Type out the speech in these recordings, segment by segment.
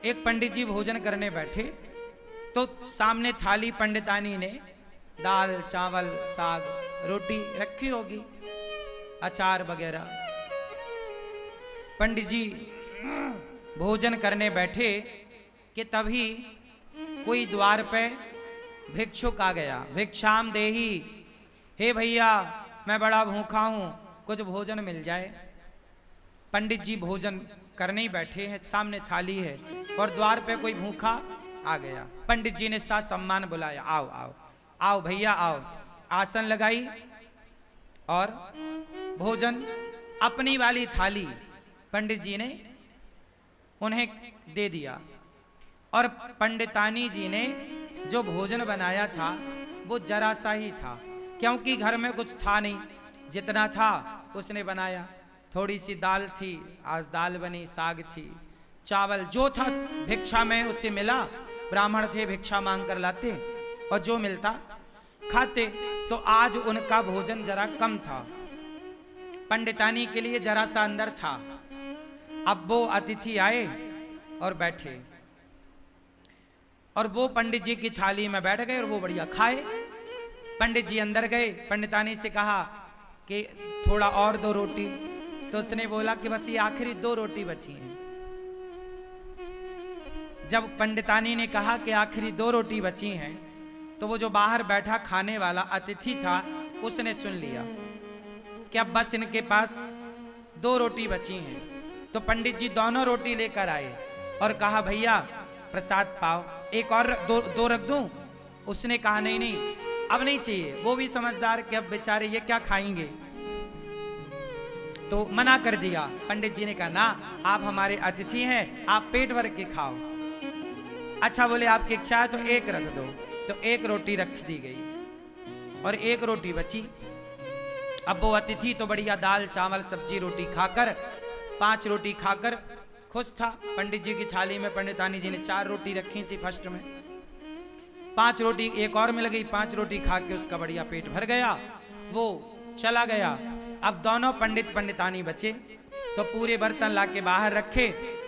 एक पंडित जी भोजन करने बैठे तो सामने थाली पंडितानी ने दाल चावल साग रोटी रखी होगी, अचार वगैरह। पंडित जी भोजन करने बैठे कि तभी कोई द्वार पे भिक्षुक आ गया। भिक्षाम देही, हे भैया मैं बड़ा भूखा हूं, कुछ भोजन मिल जाए। पंडित जी भोजन करने ही बैठे हैं, सामने थाली है और द्वार पे कोई भूखा आ गया। पंडित जी ने साथ सम्मान बुलाया, आओ आओ आओ भैया आओ। आसन लगाई और भोजन अपनी वाली थाली पंडित जी ने उन्हें दे दिया। और पंडितानी जी ने जो भोजन बनाया था वो जरा सा ही था, क्योंकि घर में कुछ था नहीं, जितना था उसने बनाया। थोड़ी सी दाल थी, आज दाल बनी, साग थी, चावल जो था भिक्षा में उससे मिला। ब्राह्मण थे, भिक्षा मांग कर लाते और जो मिलता खाते। तो आज उनका भोजन जरा कम था, पंडितानी के लिए जरा सा अंदर था। अब वो अतिथि आए और बैठे और वो पंडित जी की थाली में बैठ गए और वो बढ़िया खाए। पंडित जी अंदर गए, पंडितानी से कहा कि थोड़ा और दो रोटी। तो उसने बोला कि बस ये आखिरी 2 रोटी बची हैं। जब पंडितानी ने कहा कि आखिरी 2 रोटी बची हैं, तो वो जो बाहर बैठा खाने वाला अतिथि था उसने सुन लिया कि अब बस इनके पास 2 रोटी बची हैं। तो पंडित जी दोनों रोटी लेकर आए और कहा भैया प्रसाद पाओ, एक और दो रख दूं। उसने कहा नहीं नहीं अब नहीं चाहिए। वो भी समझदार कि अब बेचारे ये क्या खाएंगे, तो मना कर दिया। पंडित जी ने कहा ना, आप हमारे अतिथि हैं, आप पेट भर के खाओ। अच्छा बोले आपकी इच्छा है तो एक रख दो। तो एक रोटी रख दी गई और एक रोटी बची। अब वो अतिथि तो बढ़िया दाल चावल सब्जी रोटी खाकर 5 रोटी खाकर खुश था। पंडित जी की थाली में पंडितानी जी ने 4 रोटी रखी थी फर्स्ट में, 5 रोटी एक और मिल गई। 5 रोटी खा के उसका बढ़िया पेट भर गया, वो चला गया। अब दोनों पंडित पंडितानी बचे तो पूरे बर्तन लाके बाहर रखे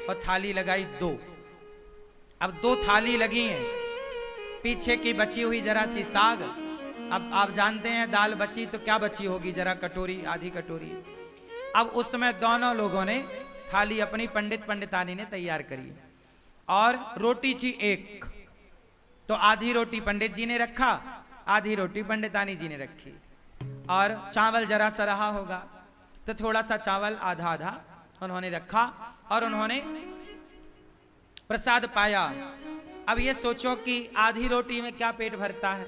और थाली लगाई 2। अब 2 थाली लगी हैं, पीछे की बची हुई जरा सी साग। अब आप जानते हैं दाल बची तो क्या बची होगी, जरा कटोरी आधी कटोरी। अब उसमें दोनों लोगों ने थाली अपनी पंडित पंडितानी ने तैयार करी और रोटी थी 1। तो आधी रोटी पंडित जी ने रखा, आधी रोटी पंडितानी जी ने रखी। और चावल जरा सा रहा होगा तो थोड़ा सा चावल आधा आधा उन्होंने रखा और उन्होंने प्रसाद पाया। अब ये सोचो कि आधी रोटी में क्या पेट भरता है।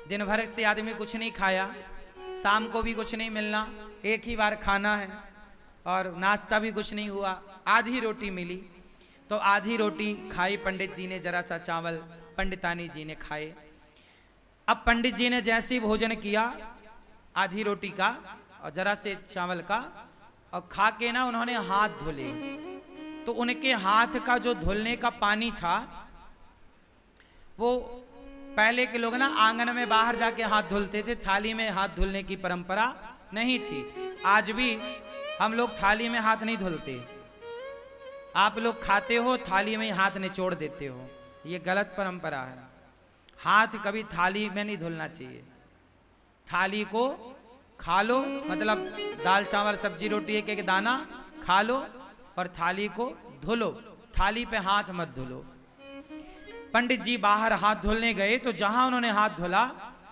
दिन भर से आदमी कुछ नहीं खाया, शाम को भी कुछ नहीं मिलना, एक ही बार खाना है और नाश्ता भी कुछ नहीं हुआ, आधी रोटी मिली। तो आधी रोटी खाई पंडित जी ने, जरा सा चावल पंडितानी जी ने खाए। अब पंडित जी ने जैसे ही भोजन किया आधी रोटी का और जरा से चावल का और खा के ना उन्होंने हाथ धुले। तो उनके हाथ का जो धुलने का पानी था वो पहले के लोग ना आंगन में बाहर जाके हाथ धुलते थे, थाली में हाथ धुलने की परंपरा नहीं थी। आज भी हम लोग थाली में हाथ नहीं धुलते, आप लोग खाते हो थाली में हाथ निचोड़ देते हो, ये गलत परंपरा है। हाथ कभी थाली में नहीं धुलना चाहिए। थाली को खा लो, मतलब दाल चावल सब्जी रोटी एक एक दाना खा लो और थाली को धुलो, थाली पे हाथ मत धुलो। पंडित जी बाहर हाथ धुलने गए तो जहां उन्होंने हाथ धुला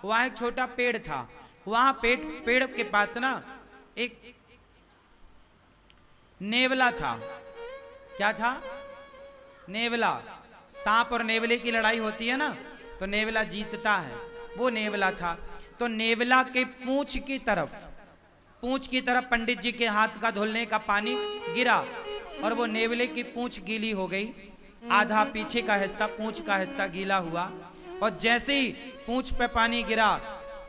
वहां एक छोटा पेड़ था। वहां पेड़ के पास ना एक नेवला था। क्या था? नेवला। सांप और नेवले की लड़ाई होती है ना, तो नेवला जीतता है, वो नेवला था। तो नेवला के पूंछ की तरफ पंडित जी के हाथ का धुलने का पानी गिरा और वो नेवले की पूंछ गीली हो गई। आधा पीछे का हिस्सा, पूंछ का हिस्सा गीला हुआ और जैसे ही पूंछ पे पानी गिरा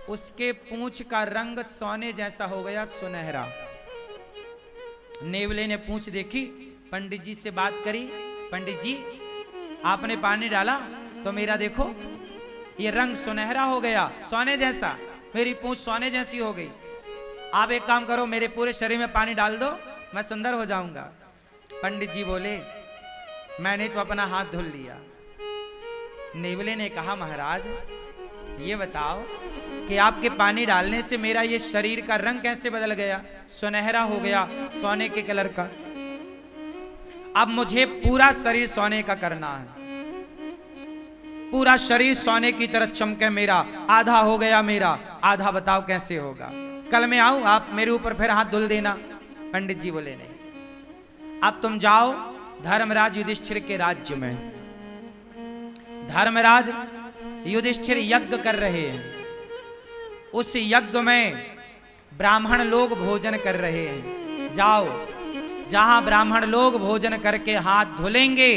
उसके पूंछ का रंग सोने जैसा हो गया, सुनहरा। नेवले ने पूंछ देखी, पंडित जी से बात करी, पंडित जी आपने पानी डाला तो मेरा देखो ये रंग सुनहरा हो गया, सोने जैसा, मेरी पूंछ सोने जैसी हो गई। आप एक काम करो, मेरे पूरे शरीर में पानी डाल दो, मैं सुंदर हो जाऊंगा। पंडित जी बोले मैंने तो अपना हाथ धुल लिया। नेवले ने कहा महाराज ये बताओ कि आपके पानी डालने से मेरा ये शरीर का रंग कैसे बदल गया, सुनहरा हो गया, सोने के कलर का। अब मुझे पूरा शरीर सोने का करना है, पूरा शरीर सोने की तरह चमके मेरा। आधा हो गया मेरा, आधा बताओ कैसे होगा। कल मैं आऊं, आप मेरे ऊपर फिर हाथ धुल देना। पंडित जी बोले नहीं, अब तुम जाओ धर्मराज युधिष्ठिर के राज्य में। धर्मराज युधिष्ठिर यज्ञ कर रहे हैं, उस यज्ञ में ब्राह्मण लोग भोजन कर रहे हैं। जाओ, जहां ब्राह्मण लोग भोजन करके हाथ धुलेंगे,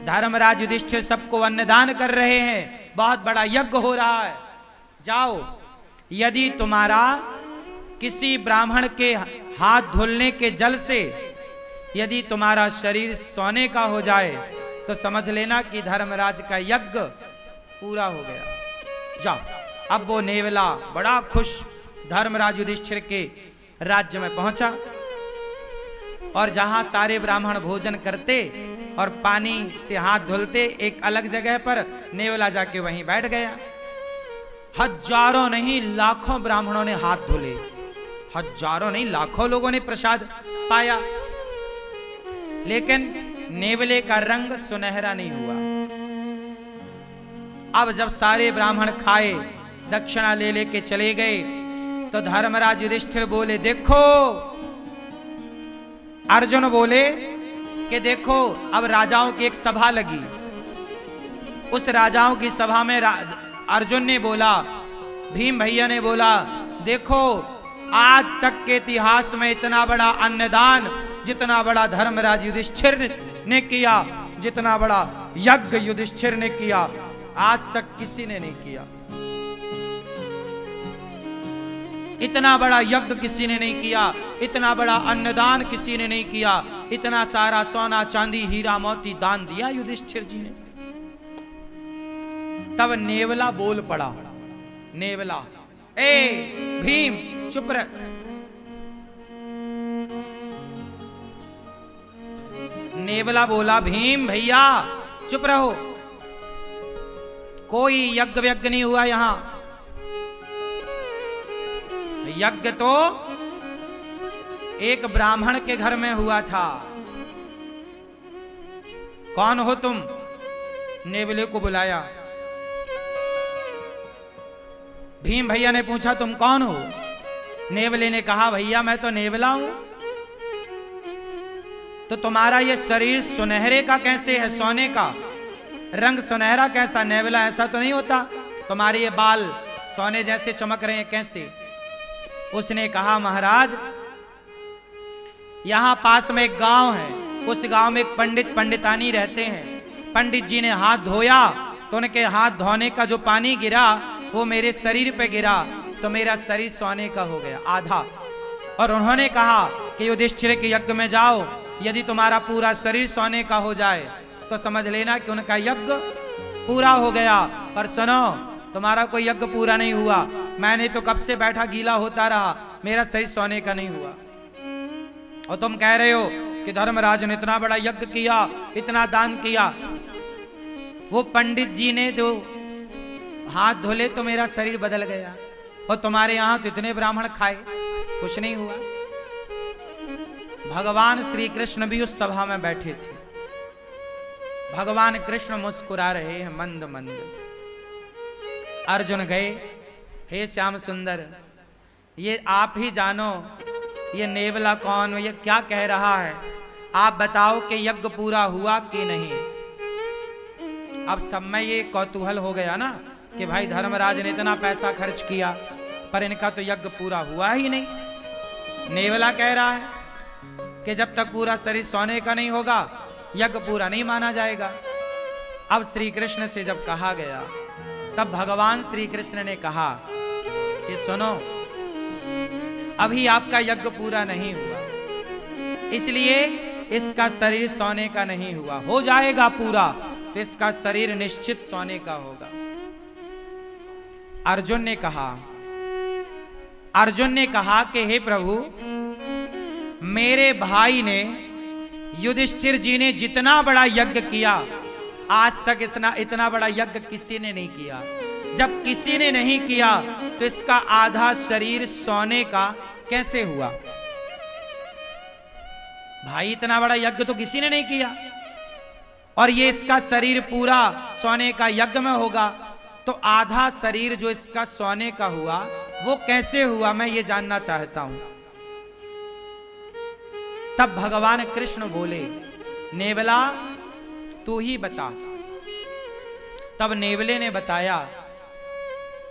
धर्मराज युधिष्ठिर सबको अन्नदान कर रहे हैं, बहुत बड़ा यज्ञ हो रहा है। जाओ, यदि तुम्हारा किसी ब्राह्मण के हाथ धुलने के जल से यदि तुम्हारा शरीर सोने का हो जाए तो समझ लेना कि धर्मराज का यज्ञ पूरा हो गया। जाओ। अब वो नेवला बड़ा खुश धर्मराज युधिष्ठिर के राज्य में पहुंचा, और जहां सारे ब्राह्मण भोजन करते और पानी से हाथ धुलते, एक अलग जगह पर नेवला जाके वहीं बैठ गया। हजारों नहीं लाखों ब्राह्मणों ने हाथ धुले, हजारों नहीं लाखों लोगों ने प्रसाद पाया, लेकिन नेवले का रंग सुनहरा नहीं हुआ। अब जब सारे ब्राह्मण खाए, दक्षिणा ले लेके चले गए, तो धर्मराज युधिष्ठिर बोले देखो, अर्जुन बोले कि देखो अब राजाओं की एक सभा लगी। उस राजाओं की सभा में अर्जुन ने बोला, भीम भैया ने बोला, देखो आज तक के इतिहास में इतना बड़ा अन्नदान जितना बड़ा धर्मराज युधिष्ठिर ने किया, जितना बड़ा यज्ञ युधिष्ठिर ने किया, आज तक किसी ने नहीं किया। इतना बड़ा यज्ञ किसी ने नहीं किया, इतना बड़ा अन्नदान किसी ने नहीं किया, इतना सारा सोना चांदी हीरा मोती दान दिया युधिष्ठिर जी ने। तब नेवला बोल पड़ा, नेवला, ए भीम चुप रह। नेवला बोला, भीम भैया चुप रहो, कोई यज्ञ व्यज्ञ नहीं हुआ यहां। यज्ञ तो एक ब्राह्मण के घर में हुआ था। कौन हो तुम? नेवले को बुलाया। भीम भैया ने पूछा तुम कौन हो? नेवले ने कहा भैया मैं तो नेवला हूं। तो तुम्हारा ये शरीर सुनहरे का कैसे है, सोने का रंग सुनहरा कैसा? नेवला ऐसा तो नहीं होता, तुम्हारे ये बाल सोने जैसे चमक रहे हैं कैसे? उसने कहा महाराज यहां पास में एक गांव है, उस गांव में एक पंडित पंडितानी रहते हैं। पंडित जी ने हाथ धोया तो उनके हाथ धोने का जो पानी गिरा वो मेरे शरीर पे गिरा, तो मेरा शरीर सोने का हो गया आधा। और उन्होंने कहा कि युधिष्ठिर के यज्ञ में जाओ, यदि तुम्हारा पूरा शरीर सोने का हो जाए तो समझ लेना कि उनका यज्ञ पूरा हो गया। पर सुनो, तुम्हारा कोई यज्ञ पूरा नहीं हुआ, मैंने तो कब से बैठा गीला होता रहा, मेरा शरीर सोने का नहीं हुआ। और तुम कह रहे हो कि धर्मराज ने इतना बड़ा यज्ञ किया, इतना दान किया। वो पंडित जी ने जो हाथ धोले तो मेरा शरीर बदल गया, और तुम्हारे यहां तो इतने ब्राह्मण खाए, कुछ नहीं हुआ। भगवान श्री कृष्ण भी उस सभा में बैठे थे। भगवान कृष्ण मुस्कुरा रहे हैं मंद मंद। अर्जुन गए, हे श्याम सुंदर, ये आप ही जानो ये नेवला कौन, ये क्या कह रहा है, आप बताओ कि यज्ञ पूरा हुआ कि नहीं। अब सब में ये कौतूहल हो गया ना कि भाई धर्मराज ने इतना पैसा खर्च किया पर इनका तो यज्ञ पूरा हुआ ही नहीं। नेवला कह रहा है कि जब तक पूरा शरीर सोने का नहीं होगा यज्ञ पूरा नहीं माना जाएगा। अब श्री कृष्ण से जब कहा गया तब भगवान श्री कृष्ण ने कहा कि सुनो, अभी आपका यज्ञ पूरा नहीं हुआ, इसलिए इसका शरीर सोने का नहीं हुआ। हो जाएगा पूरा तो इसका शरीर निश्चित सोने का होगा। अर्जुन ने कहा कि हे प्रभु, मेरे भाई ने युधिष्ठिर जी ने जितना बड़ा यज्ञ किया, आज तक इतना बड़ा यज्ञ किसी ने नहीं किया। जब किसी ने नहीं किया तो इसका आधा शरीर सोने का कैसे हुआ? भाई इतना बड़ा यज्ञ तो किसी ने नहीं किया, और ये इसका शरीर पूरा सोने का यज्ञ में होगा, तो आधा शरीर जो इसका सोने का हुआ वो कैसे हुआ, मैं ये जानना चाहता हूं। तब भगवान कृष्ण बोले, नेवला तू ही बता। तब नेवले ने बताया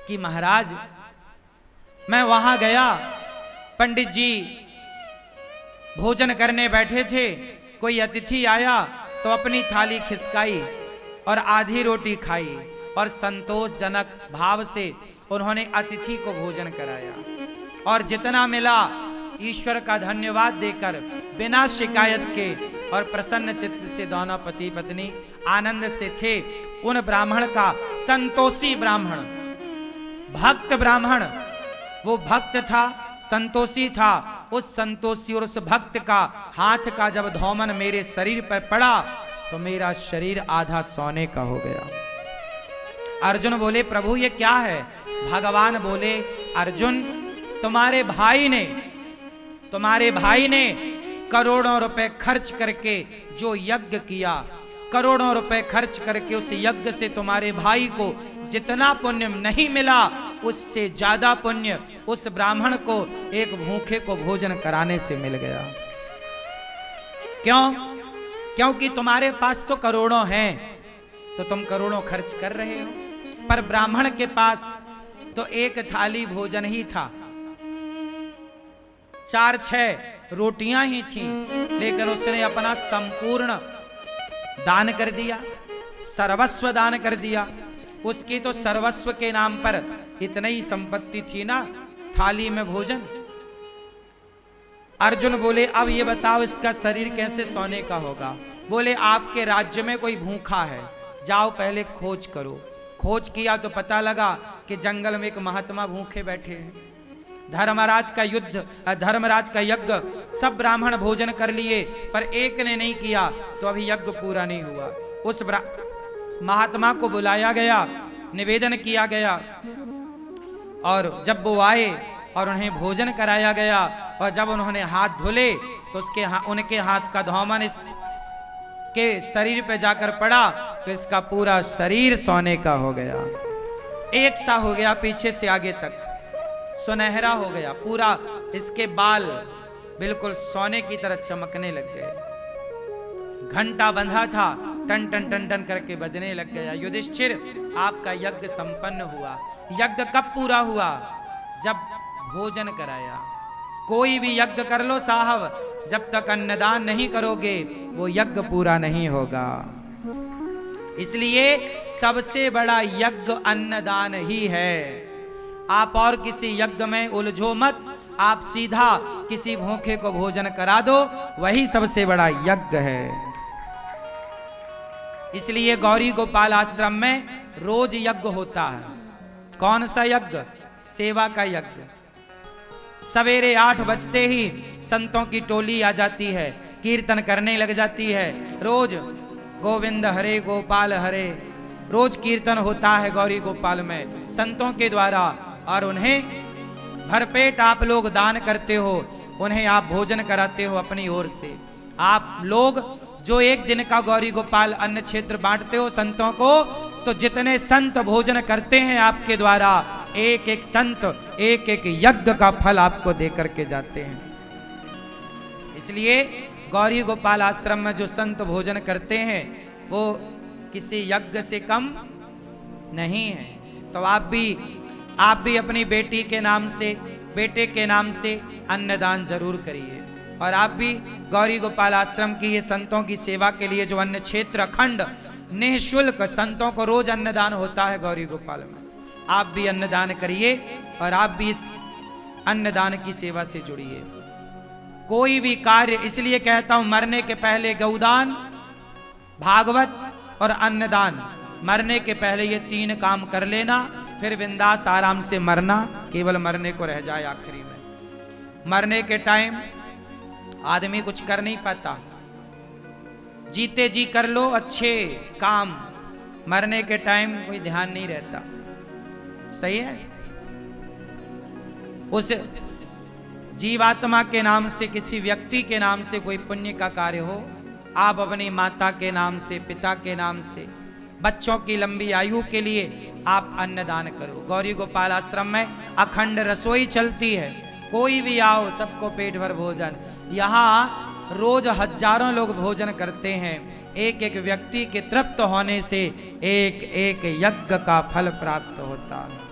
कि महाराज मैं वहां गया, पंडित जी भोजन करने बैठे थे, कोई अतिथि आया तो अपनी थाली खिसकाई और आधी रोटी खाई, और संतोषजनक भाव से उन्होंने अतिथि को भोजन कराया, और जितना मिला ईश्वर का धन्यवाद देकर बिना शिकायत के और प्रसन्न चित्त से दोनों पति पत्नी आनंद से थे। उन ब्राह्मण का, संतोषी ब्राह्मण, भक्त ब्राह्मण, वो भक्त था, संतोषी था, उस संतोषी और उस भक्त का हाथ का जब धौमन मेरे शरीर पर पड़ा तो मेरा शरीर आधा सोने का हो गया। अर्जुन बोले, प्रभु ये क्या है? भगवान बोले, अर्जुन तुम्हारे भाई ने करोड़ों रुपए खर्च करके जो यज्ञ किया, करोड़ों रुपए खर्च करके उस यज्ञ से तुम्हारे भाई को जितना पुण्य नहीं मिला, उससे ज्यादा पुण्य उस ब्राह्मण को एक भूखे को भोजन कराने से मिल गया। क्यों? क्योंकि तुम्हारे पास तो करोड़ों हैं, तो तुम करोड़ों खर्च कर रहे हो, पर ब्राह्मण के पास तो एक थाली भोजन ही था, 4-6 रोटियां ही थी, लेकिन उसने अपना संपूर्ण दान कर दिया, सर्वस्व दान कर दिया। उसकी तो सर्वस्व के नाम पर इतनी ही संपत्ति थी ना, थाली में भोजन। अर्जुन बोले, अब ये बताओ इसका शरीर कैसे सोने का होगा? बोले, आपके राज्य में कोई भूखा है, जाओ पहले खोज करो। खोज किया तो पता लगा कि जंगल में एक महात्मा भूखे बैठे हैं। धर्मराज का यज्ञ सब ब्राह्मण भोजन कर लिए, पर एक ने नहीं किया, तो अभी यज्ञ पूरा नहीं हुआ। उस महात्मा को बुलाया गया, निवेदन किया गया, और जब वो आए और उन्हें भोजन कराया गया, और जब उन्होंने हाथ धुले तो उनके हाथ का धौमन इसके शरीर पे जाकर पड़ा, तो इसका पूरा शरीर सोने का हो गया, एक सा हो गया, पीछे से आगे तक सुनहरा हो गया पूरा। इसके बाल बिल्कुल सोने की तरह चमकने लग गए। घंटा बंधा था, टन टन टन टन करके बजने लग गया। युधिष्ठिर, आपका यज्ञ संपन्न हुआ। यज्ञ कब पूरा हुआ? जब भोजन कराया। कोई भी यज्ञ कर लो साहब, जब तक अन्नदान नहीं करोगे वो यज्ञ पूरा नहीं होगा। इसलिए सबसे बड़ा यज्ञ अन्नदान ही है। आप और किसी यज्ञ में उलझो मत, आप सीधा किसी भूखे को भोजन करा दो, वही सबसे बड़ा यज्ञ है। इसलिए गौरी गोपाल आश्रम में रोज यज्ञ होता है। कौन सा यज्ञ? सेवा का यज्ञ। सवेरे 8 बजते ही संतों की टोली आ जाती है, कीर्तन करने लग जाती है। रोज गोविंद हरे गोपाल हरे, रोज कीर्तन होता है गौरी गोपाल में संतों के द्वारा, और उन्हें भरपेट आप लोग दान करते हो, उन्हें आप भोजन कराते हो अपनी ओर से। आप लोग जो एक दिन का गौरी गोपाल अन्न क्षेत्र बांटते हो संतों को, तो जितने संत भोजन करते हैं आपके द्वारा, एक एक संत एक एक यज्ञ का फल आपको दे करके जाते हैं। इसलिए गौरी गोपाल आश्रम में जो संत भोजन करते हैं वो किसी यज्ञ से कम नहीं है। तो आप भी अपनी बेटी के नाम से, बेटे के नाम से अन्नदान जरूर करिए। और आप भी गौरी गोपाल आश्रम की ये संतों की सेवा के लिए जो अन्न क्षेत्र अखंड निःशुल्क संतों को रोज अन्नदान होता है गौरी गोपाल में, आप भी अन्नदान करिए और आप भी इस अन्नदान की सेवा से जुड़िए। कोई भी कार्य, इसलिए कहता हूं मरने के पहले गौदान, भागवत और अन्नदान, मरने के पहले ये 3 काम कर लेना, फिर बिंदास आराम से मरना, केवल मरने को रह जाए आखिरी में। मरने के टाइम आदमी कुछ कर नहीं पाता, जीते जी कर लो अच्छे काम, मरने के टाइम कोई ध्यान नहीं रहता। सही है। उस जीवात्मा के नाम से, किसी व्यक्ति के नाम से कोई पुण्य का कार्य हो, आप अपनी माता के नाम से, पिता के नाम से, बच्चों की लंबी आयु के लिए आप अन्नदान करो। गौरी गोपाल आश्रम में अखंड रसोई चलती है, कोई भी आओ सबको पेट भर भोजन। यहाँ रोज हजारों लोग भोजन करते हैं। एक एक व्यक्ति के तृप्त होने से एक एक यज्ञ का फल प्राप्त होता है।